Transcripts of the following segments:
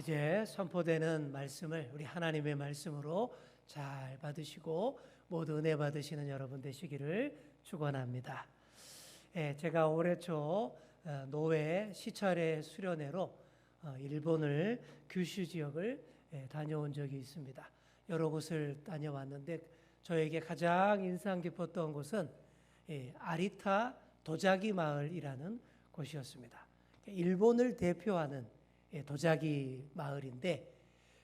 이제 선포되는 말씀을 우리 하나님의 말씀으로 잘 받으시고 모두 은혜 받으시는 여러분 되시기를 축원합니다. 제가 올해 초 노회 시찰의 수련회로 일본을 규슈 지역을 다녀온 적이 있습니다. 여러 곳을 다녀왔는데 저에게 가장 인상 깊었던 곳은 아리타 도자기 마을이라는 곳이었습니다. 일본을 대표하는 도자기 마을인데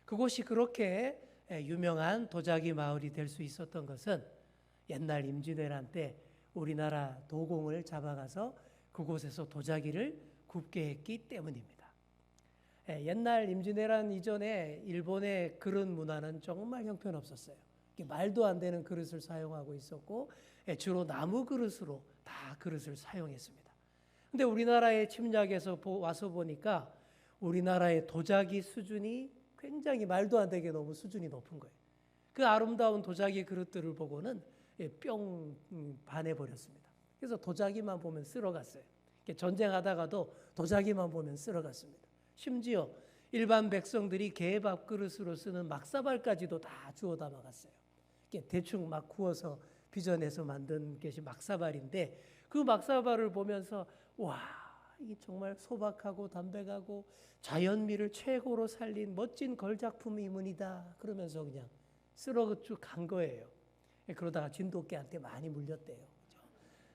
그곳이 그렇게 유명한 도자기 마을이 될 수 있었던 것은 옛날 임진왜란 때 우리나라 도공을 잡아가서 그곳에서 도자기를 굽게 했기 때문입니다. 옛날 임진왜란 이전에 일본의 그릇 문화는 정말 형편없었어요. 말도 안 되는 그릇을 사용하고 있었고 주로 나무 그릇으로 다 그릇을 사용했습니다. 근데 우리나라에 침략해서 와서 보니까 우리나라의 도자기 수준이 굉장히 말도 안 되게 너무 수준이 높은 거예요. 그 아름다운 도자기 그릇들을 보고는 뿅 반해버렸습니다. 그래서 도자기만 보면 쓸어갔어요. 전쟁하다가도 도자기만 보면 쓸어갔습니다. 심지어 일반 백성들이 개밥 그릇으로 쓰는 막사발까지도 다 주워 담아갔어요. 대충 막 구워서 빚어내서 만든 것이 막사발인데 그 막사발을 보면서 와, 이게 정말 소박하고 담백하고 자연미를 최고로 살린 멋진 걸작품이문이다. 그러면서 그냥 쓸어쭉 간 거예요. 그러다가 진돗개한테 많이 물렸대요. 그렇죠?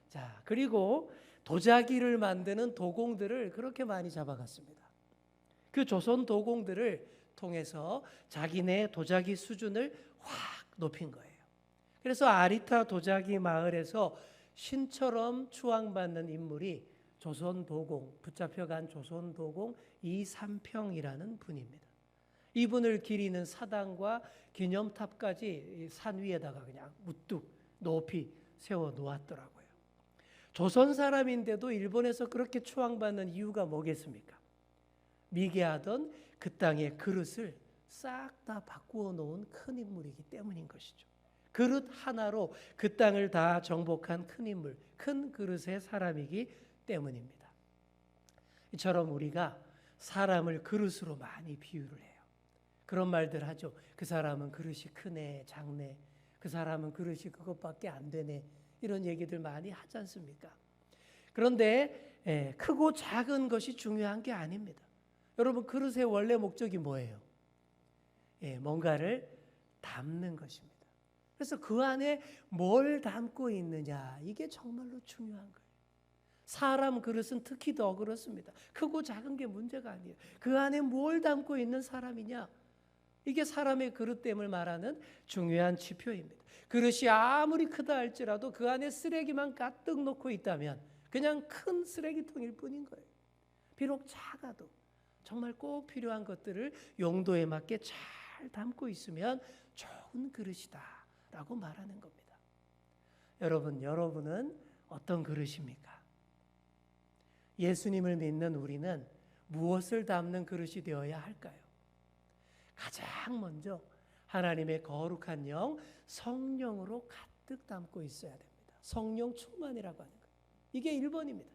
자, 그리고 도자기를 만드는 도공들을 그렇게 많이 잡아갔습니다. 그 조선 도공들을 통해서 자기네 도자기 수준을 확 높인 거예요. 그래서 아리타 도자기 마을에서 신처럼 추앙받는 인물이 조선도공, 붙잡혀간 조선도공 이삼평이라는 분입니다. 이분을 기리는 사당과 기념탑까지 산 위에다가 그냥 우뚝 높이 세워 놓았더라고요. 조선 사람인데도 일본에서 그렇게 추앙받는 이유가 뭐겠습니까? 미개하던 그 땅의 그릇을 싹 다 바꾸어 놓은 큰 인물이기 때문인 것이죠. 그릇 하나로 그 땅을 다 정복한 큰 인물, 큰 그릇의 사람이기 때문입니다. 이처럼 우리가 사람을 그릇으로 많이 비유를 해요. 그런 말들 하죠. 그 사람은 그릇이 크네, 작네. 그 사람은 그릇이 그것밖에 안 되네. 이런 얘기들 많이 하지 않습니까? 그런데 크고 작은 것이 중요한 게 아닙니다. 여러분, 그릇의 원래 목적이 뭐예요? 뭔가를 담는 것입니다. 그래서 그 안에 뭘 담고 있느냐, 이게 정말로 중요한 거예요. 사람 그릇은 특히 더 그렇습니다. 크고 작은 게 문제가 아니에요. 그 안에 뭘 담고 있는 사람이냐, 이게 사람의 그릇됨을 말하는 중요한 지표입니다. 그릇이 아무리 크다 할지라도 그 안에 쓰레기만 가득 놓고 있다면 그냥 큰 쓰레기통일 뿐인 거예요. 비록 작아도 정말 꼭 필요한 것들을 용도에 맞게 잘 담고 있으면 좋은 그릇이다 라고 말하는 겁니다. 여러분은 어떤 그릇입니까? 예수님을 믿는 우리는 무엇을 담는 그릇이 되어야 할까요? 가장 먼저 하나님의 거룩한 영, 성령으로 가득 담고 있어야 됩니다. 성령 충만이라고 하는 거예요. 이게 1번입니다.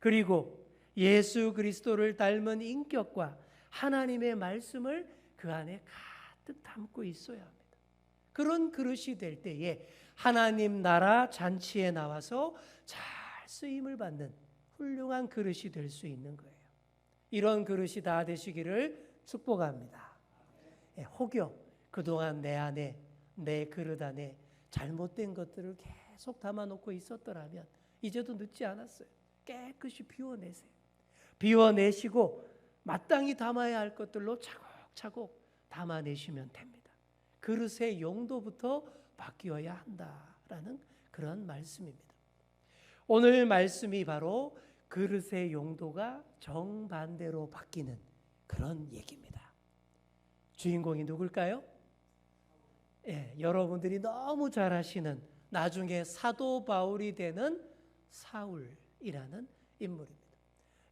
그리고 예수 그리스도를 닮은 인격과 하나님의 말씀을 그 안에 가득 담고 있어야 합니다. 그런 그릇이 될 때에 하나님 나라 잔치에 나와서 잘 쓰임을 받는 훌륭한 그릇이 될 수 있는 거예요. 이런 그릇이 다 되시기를 축복합니다. 혹여 그동안 내 안에, 내 그릇 안에 잘못된 것들을 계속 담아놓고 있었더라면 이제도 늦지 않았어요. 깨끗이 비워내세요. 비워내시고 마땅히 담아야 할 것들로 차곡차곡 담아내시면 됩니다. 그릇의 용도부터 바뀌어야 한다라는 그런 말씀입니다. 오늘 말씀이 바로 그릇의 용도가 정반대로 바뀌는 그런 얘기입니다. 주인공이 누굴까요? 여러분들이 너무 잘 아시는 나중에 사도 바울이 되는 사울이라는 인물입니다.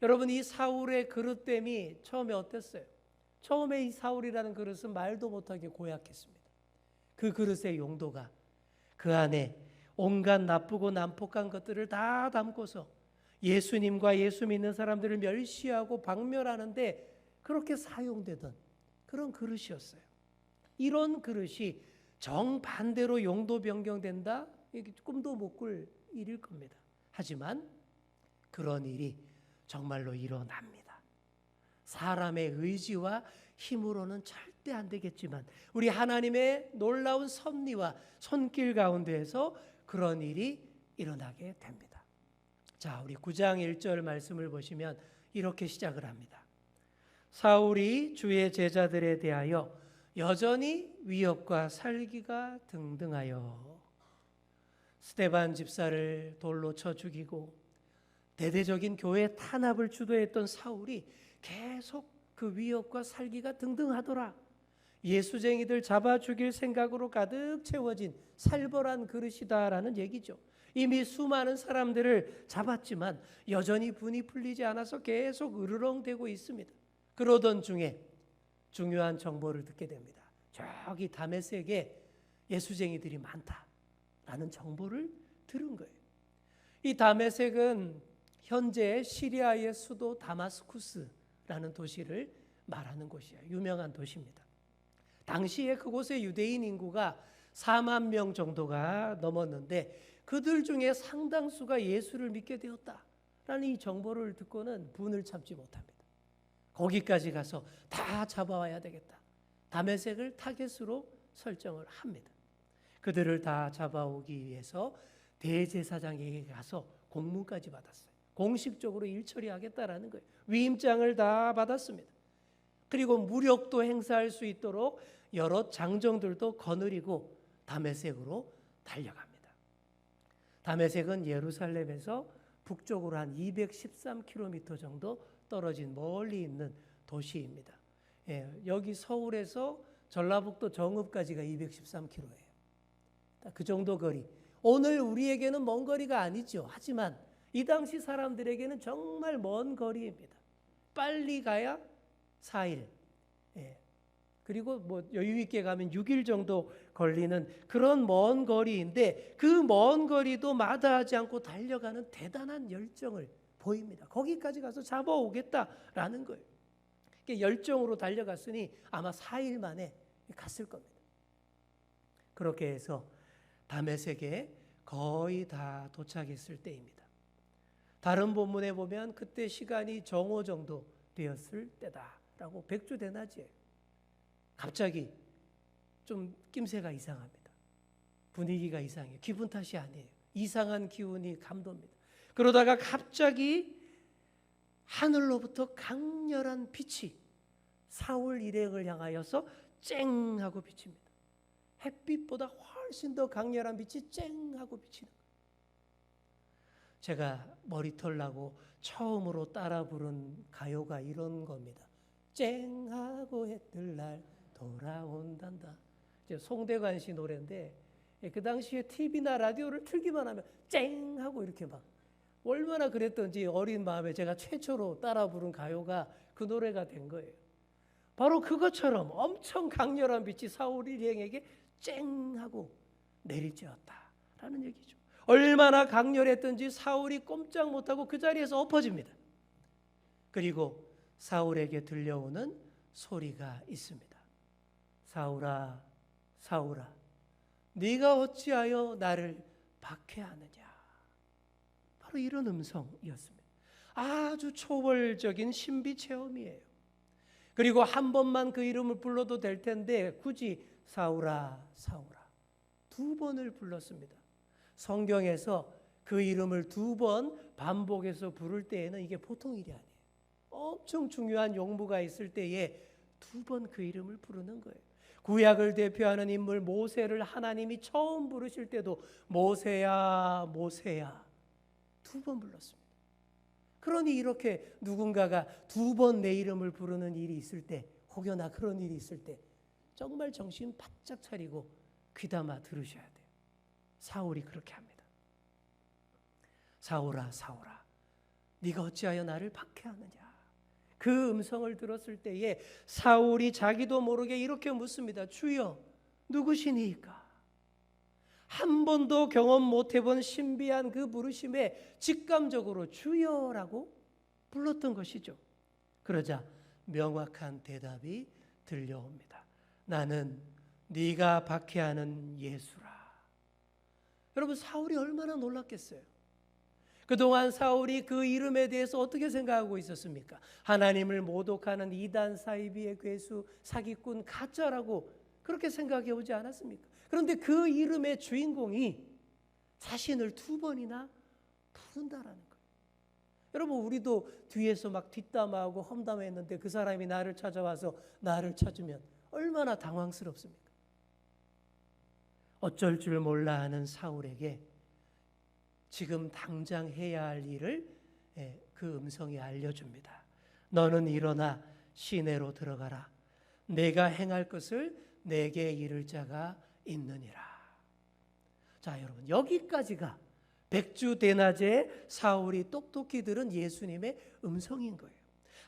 여러분, 이 사울의 그릇됨이 처음에 어땠어요? 처음에 이 사울이라는 그릇은 말도 못하게 고약했습니다. 그 그릇의 용도가 그 안에 온갖 나쁘고 난폭한 것들을 다 담고서 예수님과 예수 믿는 사람들을 멸시하고 박멸하는데 그렇게 사용되던 그런 그릇이었어요. 이런 그릇이 정반대로 용도 변경된다? 이게 꿈도 못 꿀 일일 겁니다. 하지만 그런 일이 정말로 일어납니다. 사람의 의지와 힘으로는 절대 안 되겠지만 우리 하나님의 놀라운 섭리와 손길 가운데에서 그런 일이 일어나게 됩니다. 자, 우리 9장 1절 말씀을 보시면 이렇게 시작을 합니다. 사울이 주의 제자들에 대하여 여전히 위협과 살기가 등등하여 스데반 집사를 돌로 쳐 죽이고 대대적인 교회 탄압을 주도했던 사울이 계속 그 위협과 살기가 등등하더라. 예수쟁이들 잡아 죽일 생각으로 가득 채워진 살벌한 그릇이다라는 얘기죠. 이미 수많은 사람들을 잡았지만 여전히 분이 풀리지 않아서 계속 으르렁대고 있습니다. 그러던 중에 중요한 정보를 듣게 됩니다. 저기 다메섹에 예수쟁이들이 많다라는 정보를 들은 거예요. 이 다메섹은 현재 시리아의 수도 다마스쿠스라는 도시를 말하는 곳이에요. 유명한 도시입니다. 당시에 그곳의 유대인 인구가 4만 명 정도가 넘었는데 그들 중에 상당수가 예수를 믿게 되었다라는 이 정보를 듣고는 분을 참지 못합니다. 거기까지 가서 다 잡아와야 되겠다. 다메섹을 타겟으로 설정을 합니다. 그들을 다 잡아오기 위해서 대제사장에게 가서 공문까지 받았어요. 공식적으로 일 처리하겠다라는 거예요. 위임장을 다 받았습니다. 그리고 무력도 행사할 수 있도록 여러 장정들도 거느리고 다메섹으로 달려갑니다. 다메섹은 예루살렘에서 북쪽으로 한 213km 정도 떨어진 멀리 있는 도시입니다. 여기 서울에서 전라북도 정읍까지가 213km예요. 그 정도 거리. 오늘 우리에게는 먼 거리가 아니죠. 하지만 이 당시 사람들에게는 정말 먼 거리입니다. 빨리 가야 4일. 그리고 뭐 여유 있게 가면 6일 정도 걸리는 그런 먼 거리인데 그 먼 거리도 마다하지 않고 달려가는 대단한 열정을 보입니다. 거기까지 가서 잡아오겠다라는 거예요. 열정으로 달려갔으니 아마 4일 만에 갔을 겁니다. 그렇게 해서 다메섹에 거의 다 도착했을 때입니다. 다른 본문에 보면 그때 시간이 정오 정도 되었을 때다라고 백주대낮이에요. 갑자기 좀 낌새가 이상합니다. 분위기가 이상해요. 기분 탓이 아니에요. 이상한 기운이 감돕니다. 그러다가 갑자기 하늘로부터 강렬한 빛이 사울 일행을 향하여서 쨍 하고 비칩니다. 햇빛보다 훨씬 더 강렬한 빛이 쨍 하고 비치는 거예요. 제가 머리털 나고 처음으로 따라 부른 가요가 이런 겁니다. 쨍 하고 해뜰 날 돌아온단다. 이제 송대관 씨 노래인데 그 당시에 TV나 라디오를 틀기만 하면 쨍 하고 이렇게 막 얼마나 그랬던지 어린 마음에 제가 최초로 따라 부른 가요가 그 노래가 된 거예요. 바로 그것처럼 엄청 강렬한 빛이 사울 일행에게 쨍 하고 내리쬐었다라는 얘기죠. 얼마나 강렬했던지 사울이 꼼짝 못하고 그 자리에서 엎어집니다. 그리고 사울에게 들려오는 소리가 있습니다. 사울아, 사울아, 네가 어찌하여 나를 박해하느냐. 바로 이런 음성이었습니다. 아주 초월적인 신비 체험이에요. 그리고 한 번만 그 이름을 불러도 될 텐데 굳이 사울아, 사울아 2번을 불렀습니다. 성경에서 그 이름을 2번 반복해서 부를 때에는 이게 보통 일이 아니에요. 엄청 중요한 용무가 있을 때에 2번 그 이름을 부르는 거예요. 구약을 대표하는 인물 모세를 하나님이 처음 부르실 때도 모세야, 모세야 2번 불렀습니다. 그러니 이렇게 누군가가 2번 내 이름을 부르는 일이 있을 때, 혹여나 그런 일이 있을 때 정말 정신 바짝 차리고 귀담아 들으셔야 돼요. 사울이 그렇게 합니다. 사울아, 사울아, 네가 어찌하여 나를 박해하느냐. 그 음성을 들었을 때에 사울이 자기도 모르게 이렇게 묻습니다. 주여, 누구시니까? 한 번도 경험 못 해본 신비한 그 부르심에 직감적으로 주여라고 불렀던 것이죠. 그러자 명확한 대답이 들려옵니다. 나는 네가 박해하는 예수라. 여러분, 사울이 얼마나 놀랐겠어요. 그동안 사울이 그 이름에 대해서 어떻게 생각하고 있었습니까? 하나님을 모독하는 이단, 사이비의 괴수, 사기꾼, 가짜라고 그렇게 생각해 오지 않았습니까? 그런데 그 이름의 주인공이 자신을 2번이나 부른다라는 거예요. 여러분, 우리도 뒤에서 막 뒷담화하고 험담했는데 그 사람이 나를 찾아와서 나를 찾으면 얼마나 당황스럽습니까? 어쩔 줄 몰라 하는 사울에게 지금 당장 해야 할 일을 그 음성이 알려줍니다. 너는 일어나 시내로 들어가라. 내가 행할 것을 내게 이를 자가 있느니라. 자, 여러분, 여기까지가 백주대낮에 사울이 똑똑히 들은 예수님의 음성인 거예요.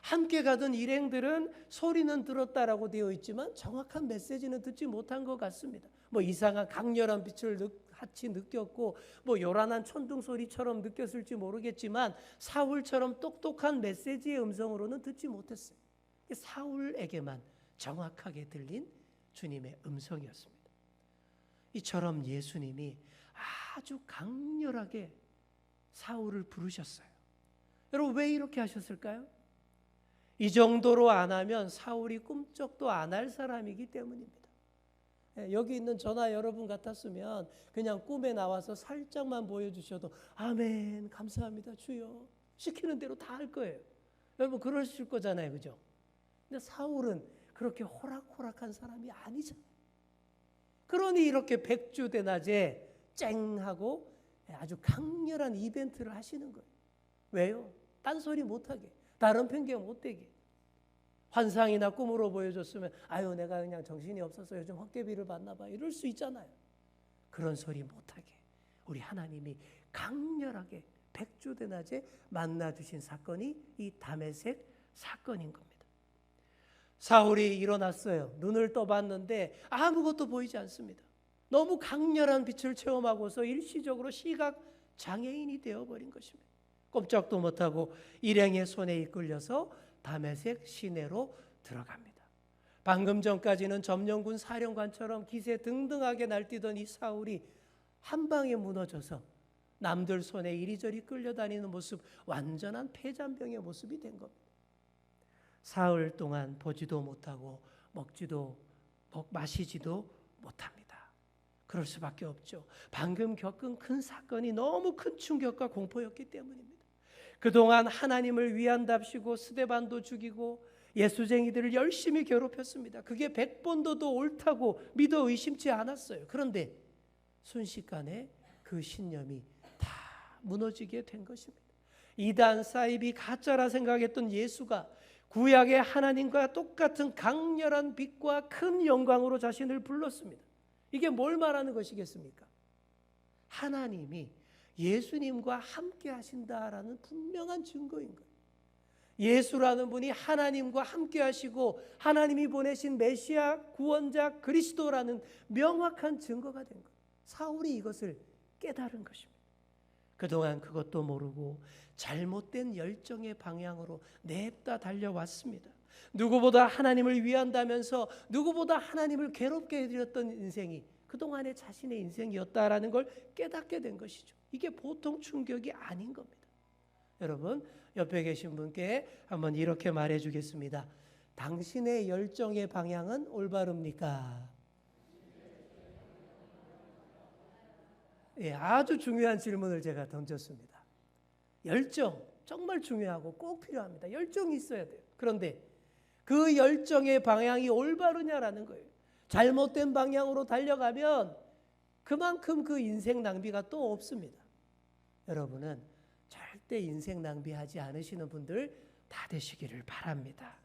함께 가던 일행들은 소리는 들었다라고 되어 있지만 정확한 메시지는 듣지 못한 것 같습니다. 뭐 이상한 강렬한 빛을 같이 느꼈고 뭐 요란한 천둥 소리처럼 느꼈을지 모르겠지만 사울처럼 똑똑한 메시지의 음성으로는 듣지 못했어요. 사울에게만 정확하게 들린 주님의 음성이었습니다. 이처럼 예수님이 아주 강렬하게 사울을 부르셨어요. 여러분, 왜 이렇게 하셨을까요? 이 정도로 안 하면 사울이 꿈쩍도 안 할 사람이기 때문입니다. 여기 있는 저나 여러분 같았으면 그냥 꿈에 나와서 살짝만 보여주셔도 아멘, 감사합니다, 주여, 시키는 대로 다 할 거예요. 여러분, 그러실 거잖아요, 그죠? 근데 사울은 그렇게 호락호락한 사람이 아니잖아요. 그러니 이렇게 백주대낮에 쨍하고 아주 강렬한 이벤트를 하시는 거예요. 왜요? 딴소리 못하게, 다른 핑계 못대게. 환상이나 꿈으로 보여줬으면 아유, 내가 그냥 정신이 없어서 요즘 헛개비를 받나 봐, 이럴 수 있잖아요. 그런 소리 못하게 우리 하나님이 강렬하게 백주대낮에 만나주신 사건이 이 다메섹 사건인 겁니다. 사울이 일어났어요. 눈을 떠봤는데 아무것도 보이지 않습니다. 너무 강렬한 빛을 체험하고서 일시적으로 시각 장애인이 되어버린 것입니다. 꼼짝도 못하고 일행의 손에 이끌려서 다메섹 시내로 들어갑니다. 방금 전까지는 점령군 사령관처럼 기세 등등하게 날뛰던 이 사울이 한 방에 무너져서 남들 손에 이리저리 끌려다니는 모습, 완전한 폐잔병의 모습이 된 겁니다. 사흘 동안 보지도 못하고 마시지도 못합니다. 그럴 수밖에 없죠. 방금 겪은 큰 사건이 너무 큰 충격과 공포였기 때문입니다. 그동안 하나님을 위한답시고 스데반도 죽이고 예수쟁이들을 열심히 괴롭혔습니다. 그게 100번도도 옳다고 믿어 의심치 않았어요. 그런데 순식간에 그 신념이 다 무너지게 된 것입니다. 이단, 사이비, 가짜라 생각했던 예수가 구약의 하나님과 똑같은 강렬한 빛과 큰 영광으로 자신을 불렀습니다. 이게 뭘 말하는 것이겠습니까? 하나님이 예수님과 함께 하신다라는 분명한 증거인 거예요. 예수라는 분이 하나님과 함께 하시고 하나님이 보내신 메시아 구원자 그리스도라는 명확한 증거가 된 거예요. 사울이 이것을 깨달은 것입니다. 그동안 그것도 모르고 잘못된 열정의 방향으로 냅다 달려왔습니다. 누구보다 하나님을 위한다면서 누구보다 하나님을 괴롭게 해드렸던 인생이 그동안의 자신의 인생이었다라는 걸 깨닫게 된 것이죠. 이게 보통 충격이 아닌 겁니다. 여러분, 옆에 계신 분께 한번 이렇게 말해 주겠습니다. 당신의 열정의 방향은 올바릅니까? 예, 아주 중요한 질문을 제가 던졌습니다. 열정 정말 중요하고 꼭 필요합니다. 열정이 있어야 돼요. 그런데 그 열정의 방향이 올바르냐라는 거예요. 잘못된 방향으로 달려가면 그만큼 그 인생 낭비가 또 없습니다. 여러분은 절대 인생 낭비하지 않으시는 분들 다 되시기를 바랍니다.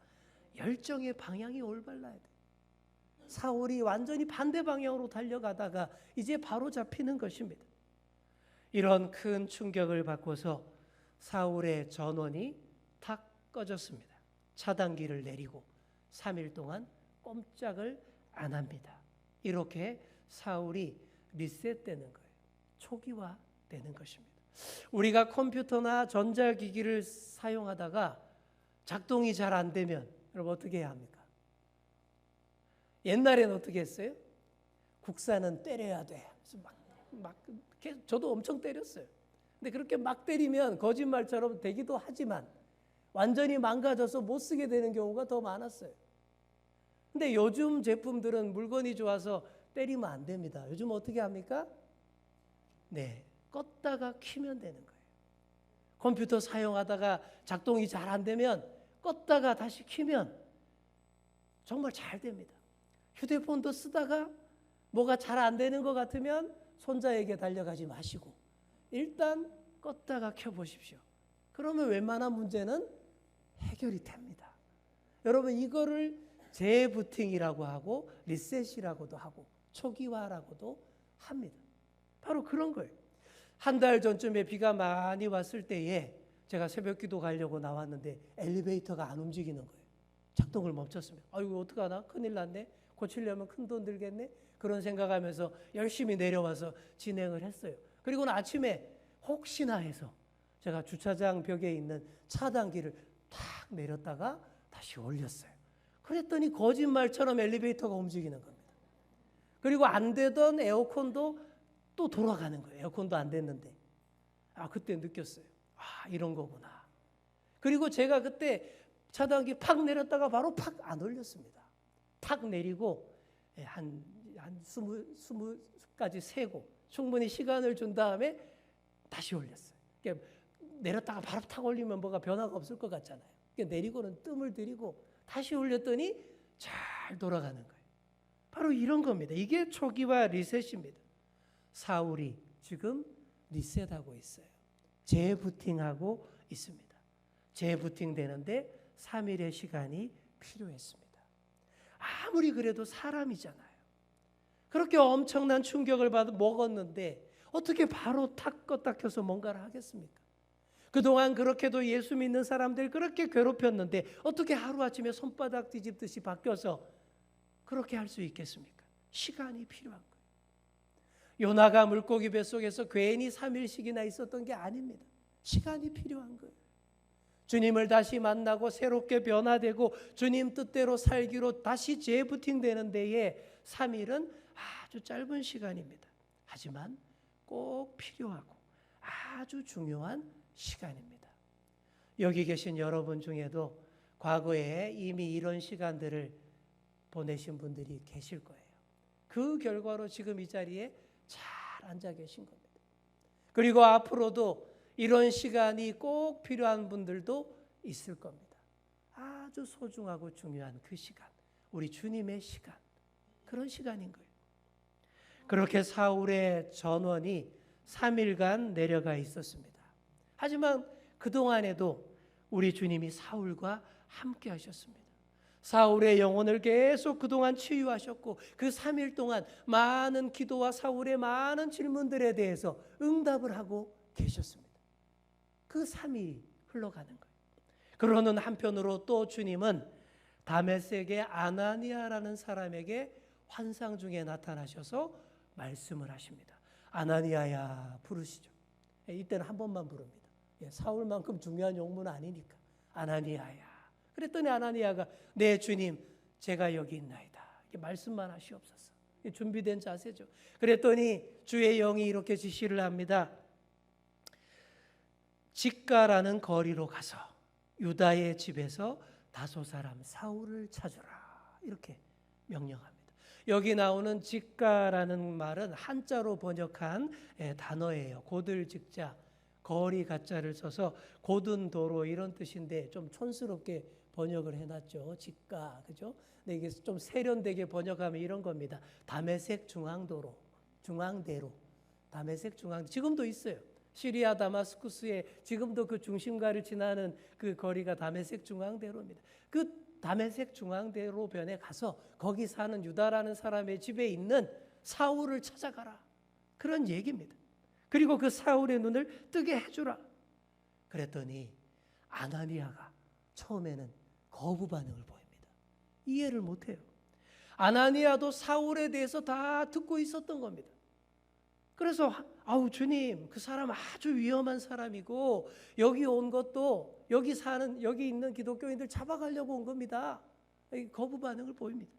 열정의 방향이 올바라야 돼요. 사울이 완전히 반대 방향으로 달려가다가 이제 바로 잡히는 것입니다. 이런 큰 충격을 받고서 사울의 전원이 탁 꺼졌습니다. 차단기를 내리고 3일 동안 꼼짝을 안 합니다. 이렇게 사울이 리셋되는 거예요. 초기화되는 것입니다. 우리가 컴퓨터나 전자기기를 사용하다가 작동이 잘 안 되면 여러분 어떻게 해야 합니까? 옛날에는 어떻게 했어요? 국사는 때려야 돼. 저도 엄청 때렸어요. 근데 그렇게 막 때리면 거짓말처럼 되기도 하지만 완전히 망가져서 못 쓰게 되는 경우가 더 많았어요. 근데 요즘 제품들은 물건이 좋아서 때리면 안 됩니다. 요즘 어떻게 합니까? 네, 껐다가 켜면 되는 거예요. 컴퓨터 사용하다가 작동이 잘 안 되면 껐다가 다시 켜면 정말 잘 됩니다. 휴대폰도 쓰다가 뭐가 잘 안 되는 것 같으면 손자에게 달려가지 마시고 일단 껐다가 켜보십시오. 그러면 웬만한 문제는 해결이 됩니다. 여러분 이거를 재부팅이라고 하고 리셋이라고도 하고 초기화라고도 합니다. 바로 그런 거예요. 한 달 전쯤에 비가 많이 왔을 때에 제가 새벽기도 가려고 나왔는데 엘리베이터가 안 움직이는 거예요. 작동을 멈췄습니다. 아이고 어떡하나? 큰일 났네. 고치려면 큰 돈 들겠네. 그런 생각하면서 열심히 내려와서 진행을 했어요. 그리고는 아침에 혹시나 해서 제가 주차장 벽에 있는 차단기를 탁 내렸다가 다시 올렸어요. 그랬더니 거짓말처럼 엘리베이터가 움직이는 겁니다. 그리고 안 되던 에어컨도 또 돌아가는 거예요. 에어컨도 안 됐는데. 그때 느꼈어요. 이런 거구나. 그리고 제가 그때 차단기 팍 내렸다가 바로 팍 안 올렸습니다. 탁 내리고 한 20까지 세고 충분히 시간을 준 다음에 다시 올렸어요. 그러니까 내렸다가 바로 탁 올리면 뭐가 변화가 없을 것 같잖아요. 그러니까 내리고는 뜸을 들이고 다시 올렸더니 잘 돌아가는 거예요. 바로 이런 겁니다. 이게 초기화 리셋입니다. 사울이 지금 리셋하고 있어요. 재부팅하고 있습니다. 재부팅 되는데 3일의 시간이 필요했습니다. 아무리 그래도 사람이잖아요. 그렇게 엄청난 충격을 먹었는데 어떻게 바로 탁 껐다 켜서 뭔가를 하겠습니까? 그동안 그렇게도 예수 믿는 사람들 그렇게 괴롭혔는데 어떻게 하루아침에 손바닥 뒤집듯이 바뀌어서 그렇게 할 수 있겠습니까? 시간이 필요한 거예요. 요나가 물고기 뱃속에서 괜히 3일씩이나 있었던 게 아닙니다. 시간이 필요한 거예요. 주님을 다시 만나고 새롭게 변화되고 주님 뜻대로 살기로 다시 재부팅되는 데에 3일은 아주 짧은 시간입니다. 하지만 꼭 필요하고 아주 중요한 시간입니다. 여기 계신 여러분 중에도 과거에 이미 이런 시간들을 보내신 분들이 계실 거예요. 그 결과로 지금 이 자리에 잘 앉아 계신 겁니다. 그리고 앞으로도 이런 시간이 꼭 필요한 분들도 있을 겁니다. 아주 소중하고 중요한 그 시간, 우리 주님의 시간, 그런 시간인 거예요. 그렇게 사울의 전원이 3일간 내려가 있었습니다. 하지만 그동안에도 우리 주님이 사울과 함께 하셨습니다. 사울의 영혼을 계속 그동안 치유하셨고 그 3일 동안 많은 기도와 사울의 많은 질문들에 대해서 응답을 하고 계셨습니다. 그 3일이 흘러가는 거예요. 그러는 한편으로 또 주님은 다메섹의 아나니아라는 사람에게 환상 중에 나타나셔서 말씀을 하십니다. 아나니아야 부르시죠. 이때는 한 번만 부릅니다. 사울만큼 중요한 용무는 아니니까 아나니아야. 그랬더니 아나니아가 네 주님 제가 여기 있나이다. 이렇게 말씀만 하시옵소서. 준비된 자세죠. 그랬더니 주의 영이 이렇게 지시를 합니다. 직가라는 거리로 가서 유다의 집에서 다소 사람 사울을 찾으라. 이렇게 명령합니다. 여기 나오는 직가라는 말은 한자로 번역한 단어예요. 고들직자, 거리 가짜를 써서 고든 도로 이런 뜻인데 좀 촌스럽게 번역을 해놨죠. 직가, 그죠? 근데 이게 좀 세련되게 번역하면 이런 겁니다. 다메섹 중앙도로, 중앙대로, 다메섹 중앙 지금도 있어요. 시리아 다마스쿠스에 지금도 그 중심가를 지나는 그 거리가 다메섹 중앙대로입니다. 그 다메섹 중앙대로변에 가서 거기 사는 유다라는 사람의 집에 있는 사울을 찾아가라. 그런 얘기입니다. 그리고 그 사울의 눈을 뜨게 해주라. 그랬더니 아나니아가 처음에는 거부 반응을 보입니다. 이해를 못해요. 아나니아도 사울에 대해서 다 듣고 있었던 겁니다. 그래서 아우 주님, 그 사람 아주 위험한 사람이고 여기 온 것도 여기 있는 기독교인들 잡아가려고 온 겁니다. 거부 반응을 보입니다.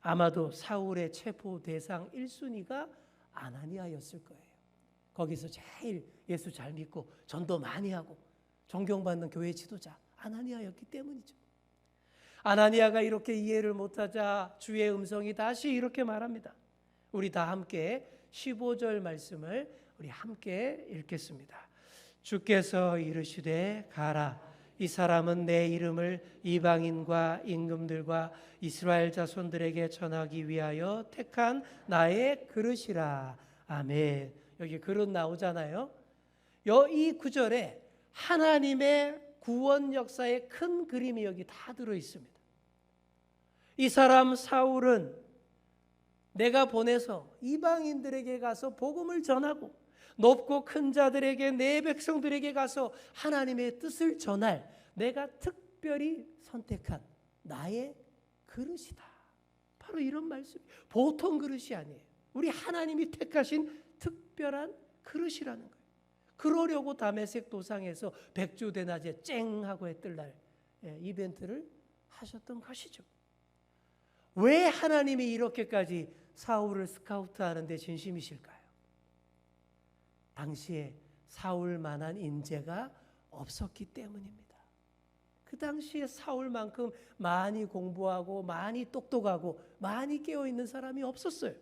아마도 사울의 체포 대상 1순위가 아나니아였을 거예요. 거기서 제일 예수 잘 믿고 전도 많이 하고 존경받는 교회 지도자 아나니아였기 때문이죠. 아나니아가 이렇게 이해를 못하자 주의 음성이 다시 이렇게 말합니다. 우리 다 함께 15절 말씀을 우리 함께 읽겠습니다. 주께서 이르시되 가라. 이 사람은 내 이름을 이방인과 임금들과 이스라엘 자손들에게 전하기 위하여 택한 나의 그릇이라. 아멘. 여기 그릇 나오잖아요. 이 구절에 하나님의 구원 역사의 큰 그림이 여기 다 들어 있습니다. 이 사람 사울은 내가 보내서 이방인들에게 가서 복음을 전하고 높고 큰 자들에게 내 백성들에게 가서 하나님의 뜻을 전할 내가 특별히 선택한 나의 그릇이다. 바로 이런 말씀. 보통 그릇이 아니에요. 우리 하나님이 택하신 특별한 그릇이라는 거예요. 그러려고 다메섹 도상에서 백주대낮에 쨍 하고 해 뜰 날 이벤트를 하셨던 것이죠. 왜 하나님이 이렇게까지 사울을 스카우트하는 데 진심이실까요? 당시에 사울만한 인재가 없었기 때문입니다. 그 당시에 사울만큼 많이 공부하고 많이 똑똑하고 많이 깨어있는 사람이 없었어요.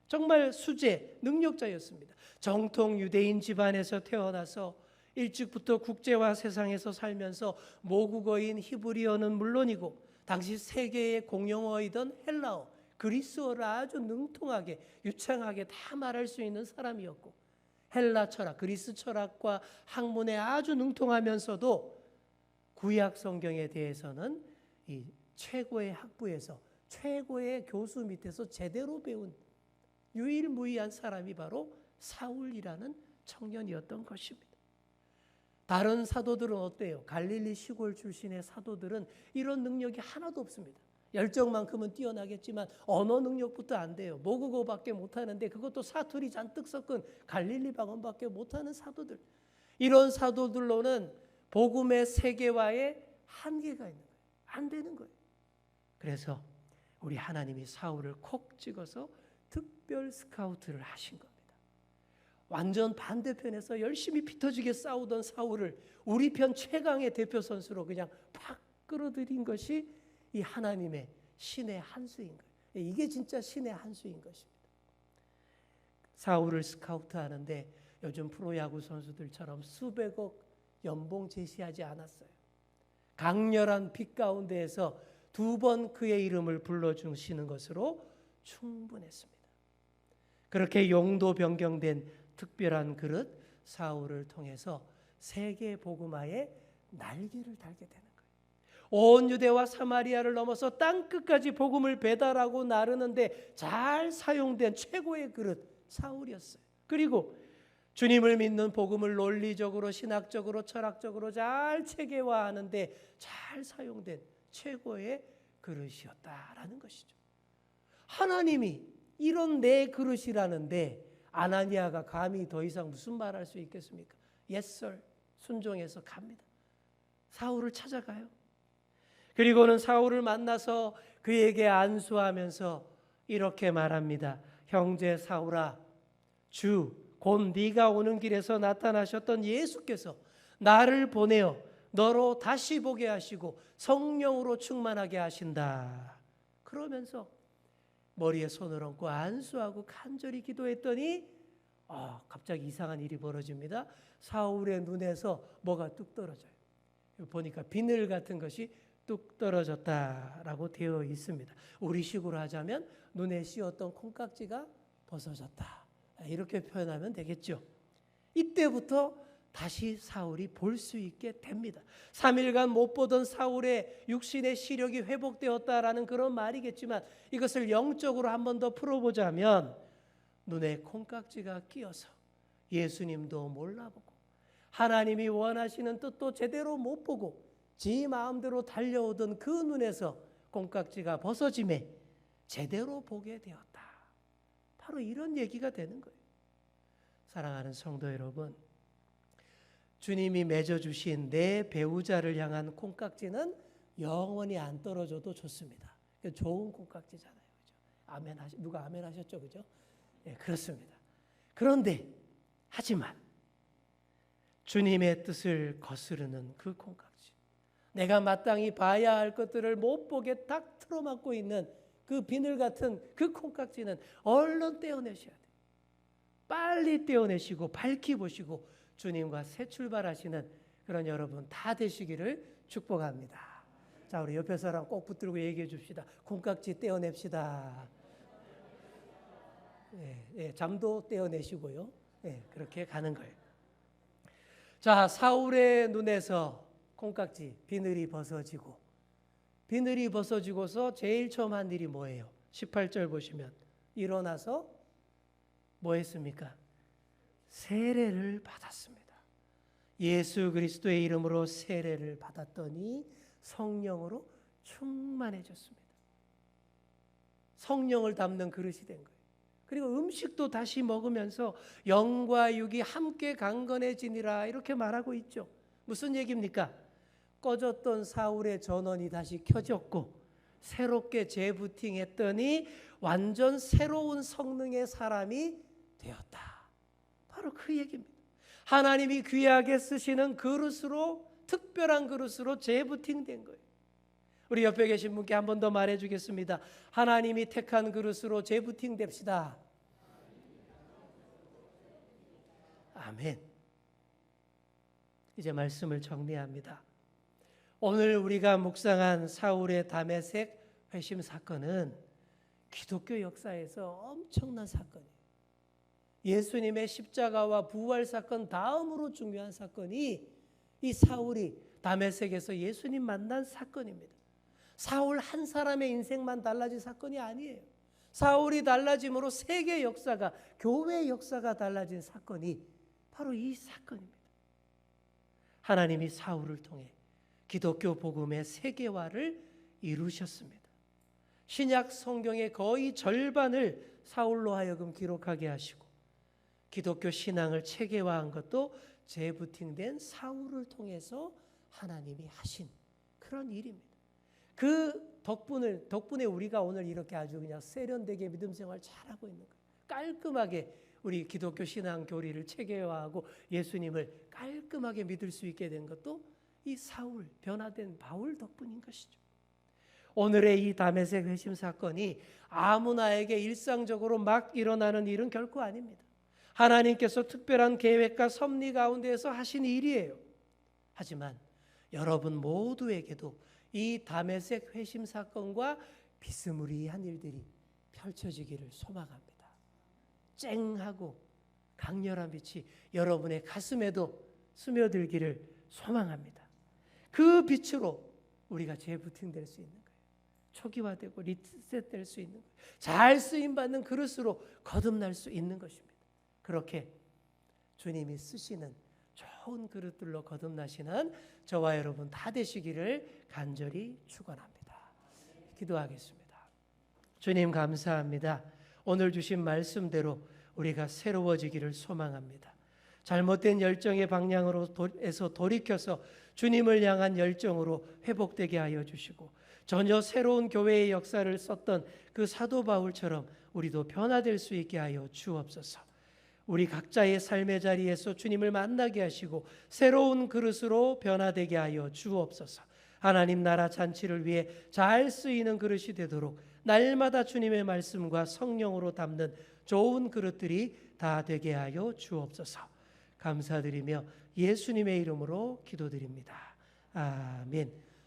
정말 수재, 능력자였습니다. 정통 유대인 집안에서 태어나서 일찍부터 국제화 세상에서 살면서 모국어인 히브리어는 물론이고 당시 세계의 공용어이던 헬라어, 그리스어를 아주 능통하게 유창하게 다 말할 수 있는 사람이었고 헬라 철학, 그리스 철학과 학문에 아주 능통하면서도 구약 성경에 대해서는 이 최고의 학부에서 최고의 교수 밑에서 제대로 배운 유일무이한 사람이 바로 사울이라는 청년이었던 것입니다. 다른 사도들은 어때요? 갈릴리 시골 출신의 사도들은 이런 능력이 하나도 없습니다. 열정만큼은 뛰어나겠지만 언어 능력부터 안 돼요. 모국어밖에 못하는데 그것도 사투리 잔뜩 섞은 갈릴리 방언밖에 못하는 사도들. 이런 사도들로는 복음의 세계화에 한계가 있는 거예요. 안 되는 거예요. 그래서 우리 하나님이 사울을 콕 찍어서 특별 스카우트를 하신 겁니다. 완전 반대편에서 열심히 피 터지게 싸우던 사울을 우리 편 최강의 대표 선수로 그냥 팍 끌어들인 것이 이 하나님의 신의 한 수인 거예요. 이게 진짜 신의 한 수인 것입니다. 사울을 스카우트하는데 요즘 프로야구 선수들처럼 수백억 연봉 제시하지 않았어요. 강렬한 빛 가운데에서 2번 그의 이름을 불러주시는 것으로 충분했습니다. 그렇게 용도 변경된 특별한 그릇 사울을 통해서 세계 복음화의 날개를 달게 되는 거예요. 온 유대와 사마리아를 넘어서 땅끝까지 복음을 배달하고 나르는데 잘 사용된 최고의 그릇 사울이었어요. 그리고 주님을 믿는 복음을 논리적으로 신학적으로 철학적으로 잘 체계화하는데 잘 사용된 최고의 그릇이었다라는 것이죠. 하나님이 이런 내 그릇이라는데 아나니아가 감히 더 이상 무슨 말할 수 있겠습니까? Yes, sir. 순종해서 갑니다. 사울을 찾아가요. 그리고는 사울을 만나서 그에게 안수하면서 이렇게 말합니다. 형제 사울아, 주 곧 네가 오는 길에서 나타나셨던 예수께서 나를 보내어 너로 다시 보게 하시고 성령으로 충만하게 하신다. 그러면서 머리에 손을 얹고 안수하고 간절히 기도했더니 갑자기 이상한 일이 벌어집니다. 사울의 눈에서 뭐가 뚝 떨어져요. 보니까 비늘 같은 것이 뚝 떨어졌다라고 되어 있습니다. 우리식으로 하자면 눈에 씌었던 콩깍지가 벗어졌다. 이렇게 표현하면 되겠죠. 이때부터 다시 사울이 볼 수 있게 됩니다. 3일간 못 보던 사울의 육신의 시력이 회복되었다라는 그런 말이겠지만 이것을 영적으로 한 번 더 풀어보자면 눈에 콩깍지가 끼어서 예수님도 몰라보고 하나님이 원하시는 뜻도 제대로 못 보고 지 마음대로 달려오던 그 눈에서 콩깍지가 벗어짐에 제대로 보게 되었다. 바로 이런 얘기가 되는 거예요. 사랑하는 성도 여러분, 주님이 맺어주신 내 배우자를 향한 콩깍지는 영원히 안 떨어져도 좋습니다. 좋은 콩깍지잖아요. 그죠? 누가 아멘 하셨죠? 그죠? 예, 그렇습니다. 그런데, 하지만, 주님의 뜻을 거스르는 그 콩깍지, 내가 마땅히 봐야 할 것들을 못 보게 딱 틀어막고 있는 그 비늘 같은 그 콩깍지는 얼른 떼어내셔야 돼요. 빨리 떼어내시고 밝히 보시고 주님과 새 출발하시는 그런 여러분 다 되시기를 축복합니다. 자, 우리 옆에 사람 꼭 붙들고 얘기해 줍시다. 콩깍지 떼어냅시다. 잠도 떼어내시고요. 그렇게 가는 거예요. 자, 사울의 눈에서 콩깍지, 비늘이 벗어지고서 제일 처음 한 일이 뭐예요? 18절 보시면 일어나서 뭐 했습니까? 세례를 받았습니다. 예수 그리스도의 이름으로 세례를 받았더니 성령으로 충만해졌습니다. 성령을 담는 그릇이 된 거예요. 그리고 음식도 다시 먹으면서 영과 육이 함께 강건해지니라 이렇게 말하고 있죠. 무슨 얘기입니까? 꺼졌던 사울의 전원이 다시 켜졌고 새롭게 재부팅했더니 완전 새로운 성능의 사람이 되었다. 바로 그 얘기입니다. 하나님이 귀하게 쓰시는 그릇으로, 특별한 그릇으로 재부팅된 거예요. 우리 옆에 계신 분께 한 번 더 말해주겠습니다. 하나님이 택한 그릇으로 재부팅됩시다. 아멘. 이제 말씀을 정리합니다. 오늘 우리가 묵상한 사울의 다메섹 회심 사건은 기독교 역사에서 엄청난 사건이에요. 예수님의 십자가와 부활 사건 다음으로 중요한 사건이 이 사울이 다메섹에서 예수님 만난 사건입니다. 사울 한 사람의 인생만 달라진 사건이 아니에요. 사울이 달라짐으로 세계 역사가, 교회 역사가 달라진 사건이 바로 이 사건입니다. 하나님이 사울을 통해 기독교 복음의 세계화를 이루셨습니다. 신약 성경의 거의 절반을 사울로 하여금 기록하게 하시고 기독교 신앙을 체계화한 것도 재부팅된 사울을 통해서 하나님이 하신 그런 일입니다. 그 덕분에 우리가 오늘 이렇게 아주 그냥 세련되게 믿음 생활 잘하고 있는 거예요. 깔끔하게 우리 기독교 신앙 교리를 체계화하고 예수님을 깔끔하게 믿을 수 있게 된 것도 이 사울, 변화된 바울 덕분인 것이죠. 오늘의 이 다메섹 회심 사건이 아무나에게 일상적으로 막 일어나는 일은 결코 아닙니다. 하나님께서 특별한 계획과 섭리 가운데에서 하신 일이에요. 하지만 여러분 모두에게도 이 다메섹 회심 사건과 비스무리한 일들이 펼쳐지기를 소망합니다. 쨍하고 강렬한 빛이 여러분의 가슴에도 스며들기를 소망합니다. 그 빛으로 우리가 재부팅될 수 있는 거예요. 초기화되고 리셋될 수 있는 거예요. 잘 쓰임받는 그릇으로 거듭날 수 있는 것입니다. 그렇게 주님이 쓰시는 좋은 그릇들로 거듭나시는 저와 여러분 다 되시기를 간절히 축원합니다. 기도하겠습니다. 주님 감사합니다. 오늘 주신 말씀대로 우리가 새로워지기를 소망합니다. 잘못된 열정의 방향으로에서 돌이켜서 주님을 향한 열정으로 회복되게 하여 주시고 전혀 새로운 교회의 역사를 썼던 그 사도 바울처럼 우리도 변화될 수 있게 하여 주옵소서. 우리 각자의 삶의 자리에서 주님을 만나게 하시고 새로운 그릇으로 변화되게 하여 주옵소서. 하나님 나라 잔치를 위해 잘 쓰이는 그릇이 되도록 날마다 주님의 말씀과 성령으로 담는 좋은 그릇들이 다 되게 하여 주옵소서. 감사드리며 예수님의 이름으로 기도드립니다. 아멘.